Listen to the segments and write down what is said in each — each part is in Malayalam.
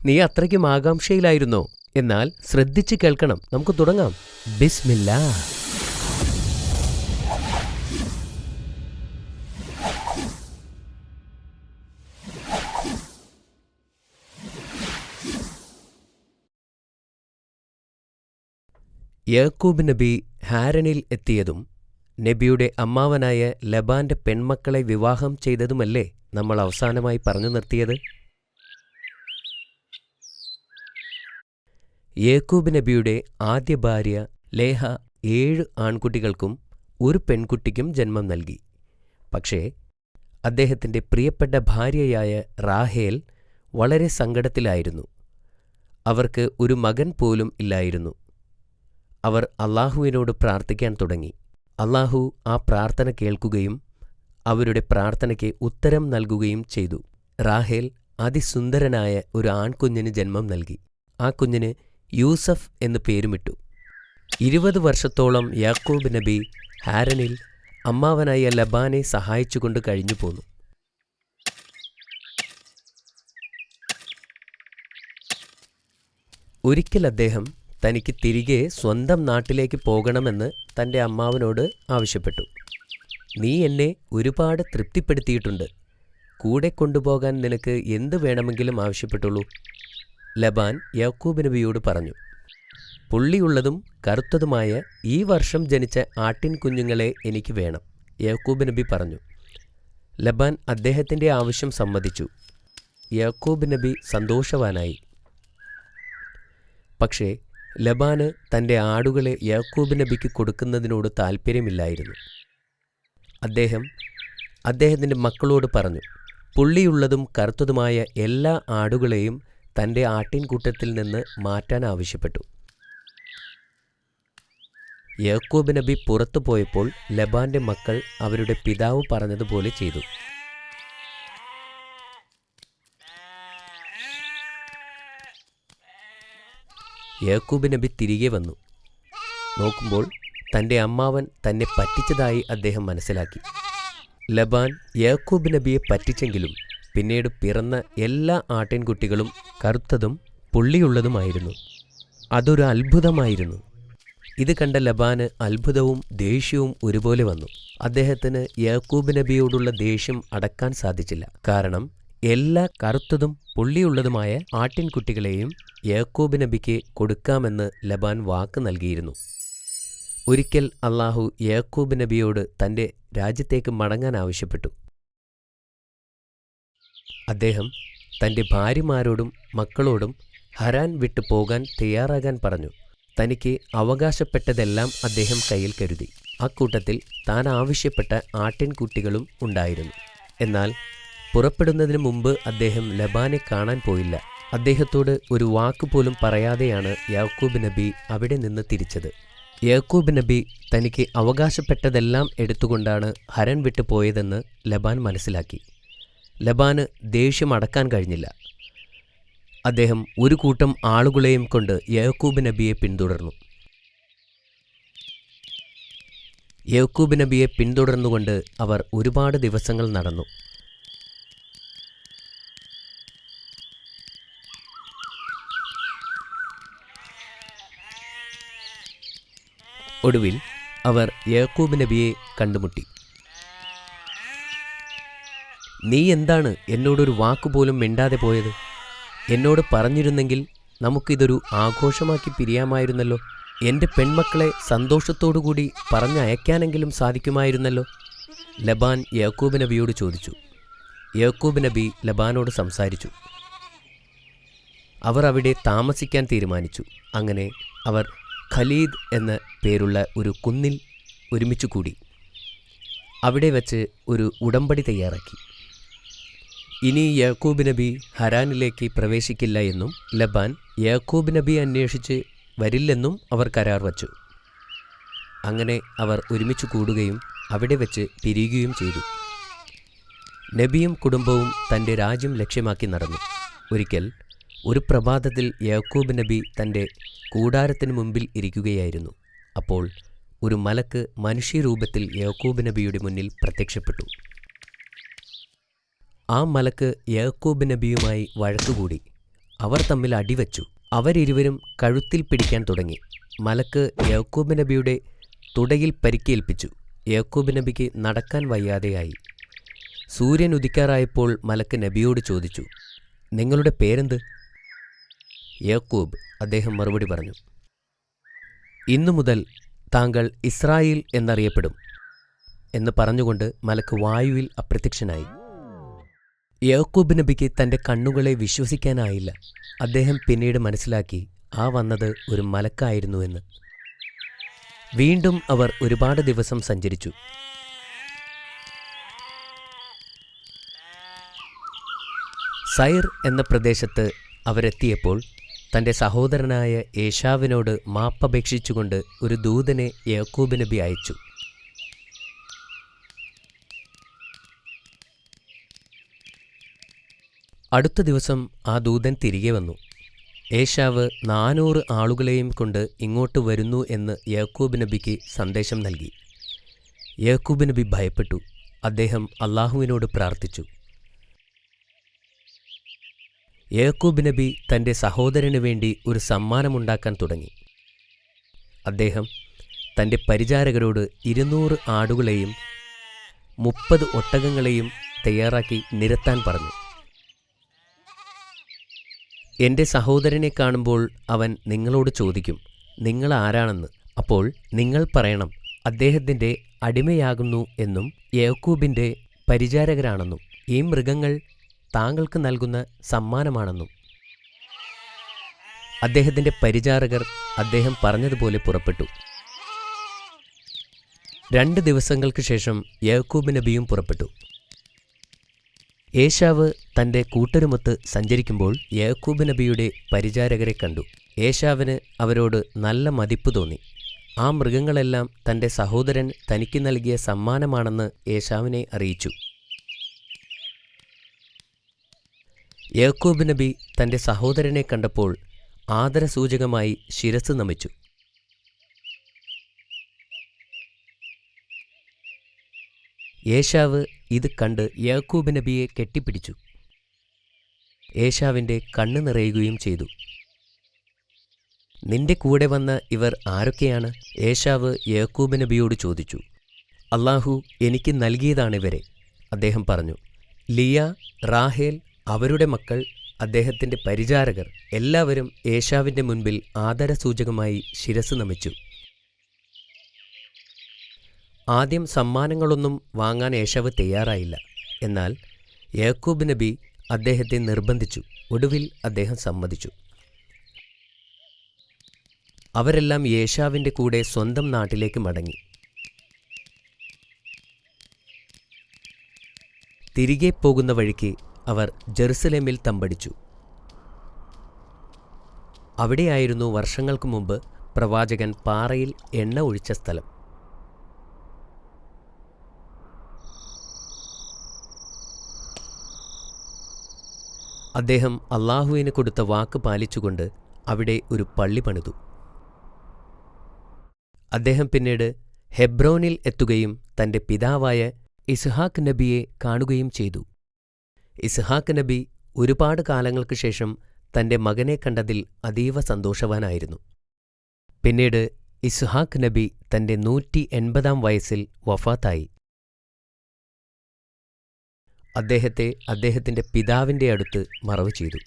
നീ അത്രയ്ക്കും ആകാംക്ഷയിലായിരുന്നോ? എന്നാൽ ശ്രദ്ധിച്ച് കേൾക്കണം. നമുക്ക് തുടങ്ങാം. ബിസ്മില്ലാ. യാക്കൂബ് നബി ഹാരനിൽ എത്തിയതും നബിയുടെ അമ്മാവനായ ലബാന്റെ പെൺമക്കളെ വിവാഹം ചെയ്തതുമല്ലേ നമ്മൾ അവസാനമായി പറഞ്ഞു നിർത്തിയത്? യാക്കൂബ് നബിയുടെ ആദ്യ ഭാര്യ ലേഹ 7 ആൺകുട്ടികൾക്കും ഒരു പെൺകുട്ടിക്കും ജന്മം നൽകി. പക്ഷേ അദ്ദേഹത്തിന്റെ പ്രിയപ്പെട്ട ഭാര്യയായ റാഹേൽ വളരെ സങ്കടത്തിലായിരുന്നു. അവർക്ക് ഒരു മകൻ പോലും ഇല്ലായിരുന്നു. അവർ അല്ലാഹുവിനോട് പ്രാർത്ഥിക്കാൻ തുടങ്ങി. അല്ലാഹു ആ പ്രാർത്ഥന കേൾക്കുകയും അവരുടെ പ്രാർത്ഥനയ്ക്ക് ഉത്തരം നൽകുകയും ചെയ്തു. റാഹേൽ അതിസുന്ദരനായ ഒരു ആൺകുഞ്ഞിന് ജന്മം നൽകി. ആ കുഞ്ഞിന് യൂസഫ് എന്ന് പേരുമിട്ടു. 20 വർഷത്തോളം യാക്കൂബ് നബി ഹാരനിൽ അമ്മാവനായ ലബാനെ സഹായിച്ചുകൊണ്ട് കഴിഞ്ഞു പോന്നു. ഒരിക്കൽ അദ്ദേഹം തനിക്ക് തിരികെ സ്വന്തം നാട്ടിലേക്ക് പോകണമെന്ന് തൻ്റെ അമ്മാവനോട് ആവശ്യപ്പെട്ടു. നീ എന്നെ ഒരുപാട് തൃപ്തിപ്പെടുത്തിയിട്ടുണ്ട്. കൂടെ കൊണ്ടുപോകാൻ നിനക്ക് എന്ത് വേണമെങ്കിലും ആവശ്യപ്പെട്ടുള്ളൂ. ലബാൻ യാക്കൂബ് നബിയോട് പറഞ്ഞു. പുള്ളിയുള്ളതും കറുത്തതുമായ ഈ വർഷം ജനിച്ച ആട്ടിൻ കുഞ്ഞുങ്ങളെ എനിക്ക് വേണം. യാക്കൂബ് നബി പറഞ്ഞു. ലബാൻ അദ്ദേഹത്തിൻ്റെ ആവശ്യം സമ്മതിച്ചു. യാക്കൂബ് നബി സന്തോഷവാനായി. പക്ഷേ ലബാന് തൻ്റെ ആടുകളെ യാക്കൂബ് നബിക്ക് കൊടുക്കുന്നതിനോട് താൽപ്പര്യമില്ലായിരുന്നു. അദ്ദേഹത്തിൻ്റെ മക്കളോട് പറഞ്ഞു, പുള്ളിയുള്ളതും കറുത്തതുമായ എല്ലാ ആടുകളെയും തൻ്റെ ആട്ടിൻകൂട്ടത്തിൽ നിന്ന് മാറ്റാൻ ആവശ്യപ്പെട്ടു. യാക്കൂബ് നബി പുറത്തു പോയപ്പോൾ ലബാന്റെ മക്കൾ അവരുടെ പിതാവ് പറഞ്ഞതുപോലെ ചെയ്തു. യാക്കൂബ് നബി തിരികെ വന്നു. നോക്കുമ്പോൾ തൻ്റെ അമ്മാവൻ തന്നെ പറ്റിച്ചതായി അദ്ദേഹം മനസ്സിലാക്കി. ലബാൻ യാക്കൂബ് നബിയെ പറ്റിച്ചെങ്കിലും പിന്നീട് പിറന്ന എല്ലാ ആട്ടിൻകുട്ടികളും കറുത്തതും പുള്ളിയുള്ളതുമായിരുന്നു. അതൊരു അത്ഭുതമായിരുന്നു. ഇത് കണ്ട ലബാന് അത്ഭുതവും ദേഷ്യവും ഒരുപോലെ വന്നു. അദ്ദേഹത്തിന് യാക്കൂബ് നബിയോടുള്ള ദേഷ്യം അടക്കാൻ സാധിച്ചില്ല. കാരണം എല്ലാ കറുത്തതും പുള്ളിയുള്ളതുമായ ആട്ടിൻകുട്ടികളെയും യാക്കൂബ് നബിക്ക് കൊടുക്കാമെന്ന് ലബാൻ വാക്ക് നൽകിയിരുന്നു. ഒരിക്കൽ അല്ലാഹു യാക്കൂബ് നബിയോട് തൻ്റെ രാജ്യത്തേക്ക് മടങ്ങാൻ ആവശ്യപ്പെട്ടു. അദ്ദേഹം തൻ്റെ ഭാര്യമാരോടും മക്കളോടും ഹരാൻ വിട്ടു പോകാൻ തയ്യാറാകാൻ പറഞ്ഞു. തനിക്ക് അവകാശപ്പെട്ടതെല്ലാം അദ്ദേഹം കയ്യിൽ കരുതി. അക്കൂട്ടത്തിൽ താൻ ആവശ്യപ്പെട്ട ആട്ടിൻകുട്ടികളും ഉണ്ടായിരുന്നു. എന്നാൽ പുറപ്പെടുന്നതിന് മുമ്പ് അദ്ദേഹം ലബാനെ കാണാൻ പോയില്ല. അദ്ദേഹത്തോട് ഒരു വാക്കുപോലും പറയാതെയാണ് യാക്കൂബ് നബി അവിടെ നിന്ന് തിരിച്ചത്. യാക്കൂബ് നബി തനിക്ക് അവകാശപ്പെട്ടതെല്ലാം എടുത്തുകൊണ്ടാണ് ഹരൻ വിട്ടു പോയതെന്ന് ലബാൻ മനസ്സിലാക്കി. ലബാന് ദേഷ്യം അടക്കാൻ കഴിഞ്ഞില്ല. അദ്ദേഹം ഒരു കൂട്ടം ആളുകളെയും കൊണ്ട് യാക്കൂബ് നബിയെ പിന്തുടർന്നു. യാക്കൂബ് നബിയെ പിന്തുടർന്നുകൊണ്ട് അവർ ഒരുപാട് ദിവസങ്ങൾ നടന്നു. ഒടുവിൽ അവർ യാക്കൂബ് നബിയെ കണ്ടുമുട്ടി. നീ എന്താണ് എന്നോടൊരു വാക്കുപോലും മിണ്ടാതെ പോയത്? എന്നോട് പറഞ്ഞിരുന്നെങ്കിൽ നമുക്കിതൊരു ആഘോഷമാക്കി പിരിയാമായിരുന്നല്ലോ. എൻ്റെ പെൺമക്കളെ സന്തോഷത്തോടുകൂടി പറഞ്ഞയക്കാനെങ്കിലും സാധിക്കുമായിരുന്നല്ലോ. ലബാൻ യാക്കൂബ് നബിയോട് ചോദിച്ചു. യാക്കൂബ് നബി ലബാനോട് സംസാരിച്ചു. അവർ അവിടെ താമസിക്കാൻ തീരുമാനിച്ചു. അങ്ങനെ അവർ ഖലീദ് എന്ന പേരുള്ള ഒരു കുന്നിൽ ഒരുമിച്ചു കൂടി. അവിടെ വച്ച് ഒരു ഉടമ്പടി തയ്യാറാക്കി. ഇനി യാക്കൂബ് നബി ഹരാനിലേക്ക് പ്രവേശിക്കില്ല എന്നും ലബാൻ യാക്കൂബ് നബി അന്വേഷിച്ച് വരില്ലെന്നും അവർ കരാർ വച്ചു. അങ്ങനെ അവർ ഒരുമിച്ച് കൂടുകയും അവിടെ വെച്ച് പിരിയുകയും ചെയ്തു. നബിയും കുടുംബവും തൻ്റെ രാജ്യം ലക്ഷ്യമാക്കി നടന്നു. ഒരിക്കൽ ഒരു പ്രഭാതത്തിൽ യാക്കൂബ് നബി തൻ്റെ കൂടാരത്തിന് മുമ്പിൽ ഇരിക്കുകയായിരുന്നു. അപ്പോൾ ഒരു മലക്ക് മനുഷ്യരൂപത്തിൽ യാക്കൂബ് നബിയുടെ മുന്നിൽ പ്രത്യക്ഷപ്പെട്ടു. ആ മലക്ക് യാക്കൂബ് നബിയുമായി വഴക്കുകൂടി. അവർ തമ്മിൽ അടിവച്ചു. അവരിരുവരും കഴുത്തിൽ പിടിക്കാൻ തുടങ്ങി. മലക്ക് യാക്കൂബ് നബിയുടെ തുടയിൽ പരിക്കേൽപ്പിച്ചു. യാക്കൂബ് നബിക്ക് നടക്കാൻ വയ്യാതെയായി. സൂര്യൻ ഉദിക്കാറായപ്പോൾ മലക്ക് നബിയോട് ചോദിച്ചു, നിങ്ങളുടെ പേരെന്ത്? യാക്കൂബ്, അദ്ദേഹം മറുപടി പറഞ്ഞു. ഇന്നു മുതൽ താങ്കൾ ഇസ്രായേൽ എന്നറിയപ്പെടും എന്ന് പറഞ്ഞുകൊണ്ട് മലക്ക് വായുവിൽ അപ്രത്യക്ഷനായി. യാക്കൂബ് നബിക്ക് തൻ്റെ കണ്ണുകളെ വിശ്വസിക്കാനായില്ല. അദ്ദേഹം പിന്നീട് മനസ്സിലാക്കി ആ വന്നത് ഒരു മലക്കായിരുന്നുവെന്ന്. വീണ്ടും അവർ ഒരുപാട് ദിവസം സഞ്ചരിച്ചു. സൈർ എന്ന പ്രദേശത്ത് അവരെത്തിയപ്പോൾ തൻ്റെ സഹോദരനായ ഏശാവിനോട് മാപ്പപേക്ഷിച്ചുകൊണ്ട് ഒരു ദൂതനെ യാക്കൂബ് നബി അയച്ചു. അടുത്ത ദിവസം ആ ദൂതൻ തിരികെ വന്നു. ഏശാവ് 400 ആളുകളെയും കൊണ്ട് ഇങ്ങോട്ട് വരുന്നു എന്ന് യാക്കൂബ് നബിക്ക് സന്ദേശം നൽകി. യാക്കൂബ് നബി ഭയപ്പെട്ടു. അദ്ദേഹം അള്ളാഹുവിനോട് പ്രാർത്ഥിച്ചു. യാക്കൂബ് നബി തൻ്റെ സഹോദരന് വേണ്ടി ഒരു സമ്മാനമുണ്ടാക്കാൻ തുടങ്ങി. അദ്ദേഹം തൻ്റെ പരിചാരകരോട് 200 ആടുകളെയും 30 ഒട്ടകങ്ങളെയും തയ്യാറാക്കി നിരത്താൻ പറഞ്ഞു. എൻ്റെ സഹോദരനെ കാണുമ്പോൾ അവൻ നിങ്ങളോട് ചോദിക്കും, നിങ്ങൾ ആരാണെന്ന്. അപ്പോൾ നിങ്ങൾ പറയണം, അദ്ദേഹത്തിൻ്റെ അടിമയാകുന്നു എന്നും യാക്കൂബിൻ്റെ പരിചാരകരാണെന്നും ഈ മൃഗങ്ങൾ താങ്കൾക്ക് നൽകുന്ന സമ്മാനമാണെന്നും. അദ്ദേഹത്തിൻ്റെ പരിചാരകർ അദ്ദേഹം പറഞ്ഞതുപോലെ പുറപ്പെട്ടു. 2 ദിവസങ്ങൾക്ക് ശേഷം യാക്കൂബ് നബിയും പുറപ്പെട്ടു. ഏശാവ് തൻ്റെ കൂട്ടരുമൊത്ത് സഞ്ചരിക്കുമ്പോൾ യാക്കൂബ് നബിയുടെ പരിചാരകരെ കണ്ടു. ഏശാവിന് അവരോട് നല്ല മതിപ്പ് തോന്നി. ആ മൃഗങ്ങളെല്ലാം തൻ്റെ സഹോദരൻ തനിക്ക് നൽകിയ സമ്മാനമാണെന്ന് ഏശാവിനെ അറിയിച്ചു. യാക്കൂബ് നബി തൻ്റെ സഹോദരനെ കണ്ടപ്പോൾ ആദരസൂചകമായി ശിരസ് നമിച്ചു. ഏശാവ് ഇത് കണ്ട് യാക്കൂബ് നബിയെ കെട്ടിപ്പിടിച്ചു. ഏശാവിൻ്റെ കണ്ണ് നിറയുകയും ചെയ്തു. നിന്റെ കൂടെ വന്ന ഇവർ ആരൊക്കെയാണ്? ഏശാവ് യാക്കൂബ് നബിയോട് ചോദിച്ചു. അള്ളാഹു എനിക്ക് നൽകിയതാണിവരെ, അദ്ദേഹം പറഞ്ഞു. ലിയ, റാഹേൽ, അവരുടെ മക്കൾ, അദ്ദേഹത്തിൻ്റെ പരിചാരകർ എല്ലാവരും ഏശാവിൻ്റെ മുൻപിൽ ആദരസൂചകമായി ശിരസ് നമിച്ചു. ആദ്യം സമ്മാനങ്ങളൊന്നും വാങ്ങാൻ ഏശാവ് തയ്യാറായില്ല. എന്നാൽ യാക്കൂബ് നബി അദ്ദേഹത്തെ നിർബന്ധിച്ചു. ഒടുവിൽ അദ്ദേഹം സമ്മതിച്ചു. അവരെല്ലാം ഏശാവിൻ്റെ കൂടെ സ്വന്തം നാട്ടിലേക്ക് മടങ്ങി. തിരികെ പോകുന്ന വഴിക്ക് അവർ ജെറുസലേമിൽ തമ്പടിച്ചു. അവിടെയായിരുന്നു വർഷങ്ങൾക്ക് മുമ്പ് പ്രവാചകൻ പാറയിൽ എണ്ണ ഒഴിച്ച സ്ഥലം. അദ്ദേഹം അള്ളാഹുവിന് കൊടുത്ത വാക്ക് പാലിച്ചുകൊണ്ട് അവിടെ ഒരു പള്ളി പണിതു. അദ്ദേഹം പിന്നീട് ഹെബ്രോനിൽ എത്തുകയും തൻ്റെ പിതാവായ ഇസ്ഹാക്ക് നബിയെ കാണുകയും ചെയ്തു. ഇസ്ഹാക്ക് നബി ഒരുപാട് കാലങ്ങൾക്ക് ശേഷം തൻ്റെ മകനെ കണ്ടതിൽ അതീവ സന്തോഷവാനായിരുന്നു. പിന്നീട് ഇസ്ഹാക്ക് നബി തൻ്റെ 180-ാം വയസ്സിൽ വഫാത്തായി. അദ്ദേഹത്തെ അദ്ദേഹത്തിൻ്റെ പിതാവിൻ്റെ അടുത്ത് മറവ് ചെയ്തു.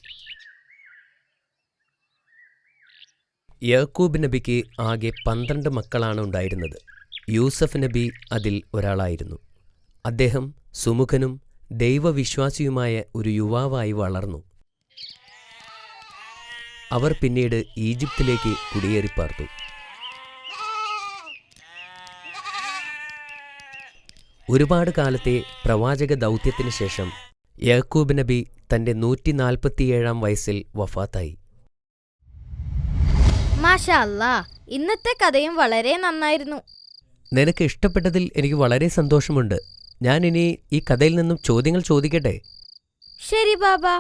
യാക്കൂബ് നബിക്ക് ആകെ 12 മക്കളാണ് ഉണ്ടായിരുന്നത്. യൂസഫ് നബി അതിൽ ഒരാളായിരുന്നു. അദ്ദേഹം സുമുഖനും ദൈവവിശ്വാസിയുമായ ഒരു യുവാവായി വളർന്നു. അവർ പിന്നീട് ഈജിപ്തിലേക്ക് കുടിയേറിപ്പാർത്തു. ഒരുപാട് കാലത്തെ പ്രവാചക ദൗത്യത്തിന് ശേഷം യാക്കൂബ് നബി തൻ്റെ 147-ാം വയസ്സിൽ വഫാത്തായി. മാഷാ അല്ലാ, ഇന്നത്തെ കഥയും വളരെ നന്നായിരുന്നു. നിനക്ക് ഇഷ്ടപ്പെട്ടതിൽ എനിക്ക് വളരെ സന്തോഷമുണ്ട്. ഞാൻ ഇനി ഈ കഥയിൽ നിന്നും ചോദ്യങ്ങൾ ചോദിക്കട്ടെ? ശരി ബാബാ.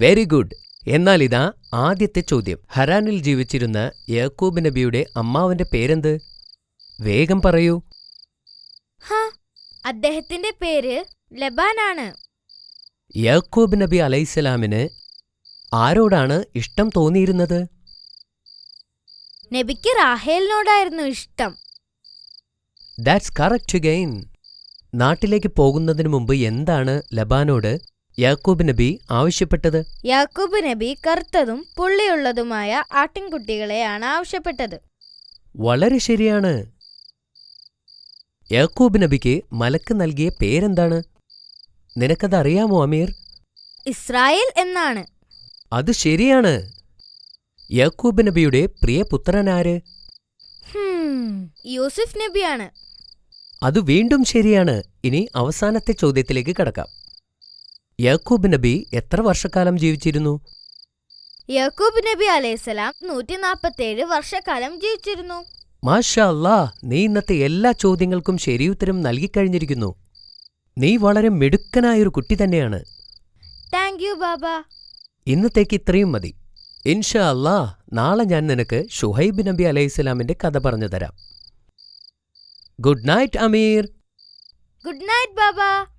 Very good. എന്നാൽ ഇതാ ആദ്യത്തെ ചോദ്യം. ഹരാനിൽ ജീവിച്ചിരുന്ന യാക്കൂബ് നബിയുടെ അമ്മാവന്റെ പേരെന്ത്? വേഗം പറയൂ. അദ്ദേഹത്തിന്റെ പേര് ലബാനാണ്. യാക്കൂബ് നബി അലൈഹിസ്സലാമിന് ആരോടാണ് ഇഷ്ടം തോന്നിയിരുന്നത്? നബിക്ക് റാഹേലിനോടായിരുന്നു ഇഷ്ടം. That's correct again. നാട്ടിലേക്ക് പോകുന്നതിനു മുമ്പ് എന്താണ് ലബാനോട് യാക്കൂബ് നബി ആവശ്യപ്പെട്ടത്? യാക്കൂബ് നബി കറുത്തതും പുള്ളിയുള്ളതുമായ ആട്ടിൻകുട്ടികളെയാണ് ആവശ്യപ്പെട്ടത്. വളരെ ശരിയാണ്. യാക്കൂബ് നബിക്ക് മലക്ക് നൽകിയ പേരെന്താണ്? നിനക്കതറിയാമോ അമീർ? ഇസ്രായേൽ എന്നാണ്. അത് ശരിയാണ്. യാക്കൂബ് നബിയുടെ പ്രിയ പുത്രനാര്? യൂസുഫ് നബിയാണ്. അത് വീണ്ടും ശരിയാണ്. ഇനി അവസാനത്തെ ചോദ്യത്തിലേക്ക് കടക്കാം. യാക്കൂബ് നബി എത്ര വർഷക്കാലം ജീവിച്ചിരുന്നു? യാക്കൂബ് നബി അലൈഹിസ്സലാം 147 വർഷക്കാലം ജീവിച്ചിരുന്നു. മാഷാ അല്ലാ, നീ ഇന്നത്തെ എല്ലാ ചോദ്യങ്ങൾക്കും ശരിയുത്തരം നൽകിക്കഴിഞ്ഞിരിക്കുന്നു. നീ വളരെ മിടുക്കനായൊരു കുട്ടി തന്നെയാണ്. താങ്ക് യു ബാബ. ഇന്നത്തേക്ക് ഇത്രയും മതി. ഇൻഷാ അല്ലാ, നാളെ ഞാൻ നിനക്ക് ഷുഹൈബ് നബി അലൈഹിസ്സലാമിന്റെ കഥ പറഞ്ഞു തരാം. ഗുഡ് നൈറ്റ് അമീർ. ഗുഡ് നൈറ്റ് ബാബ.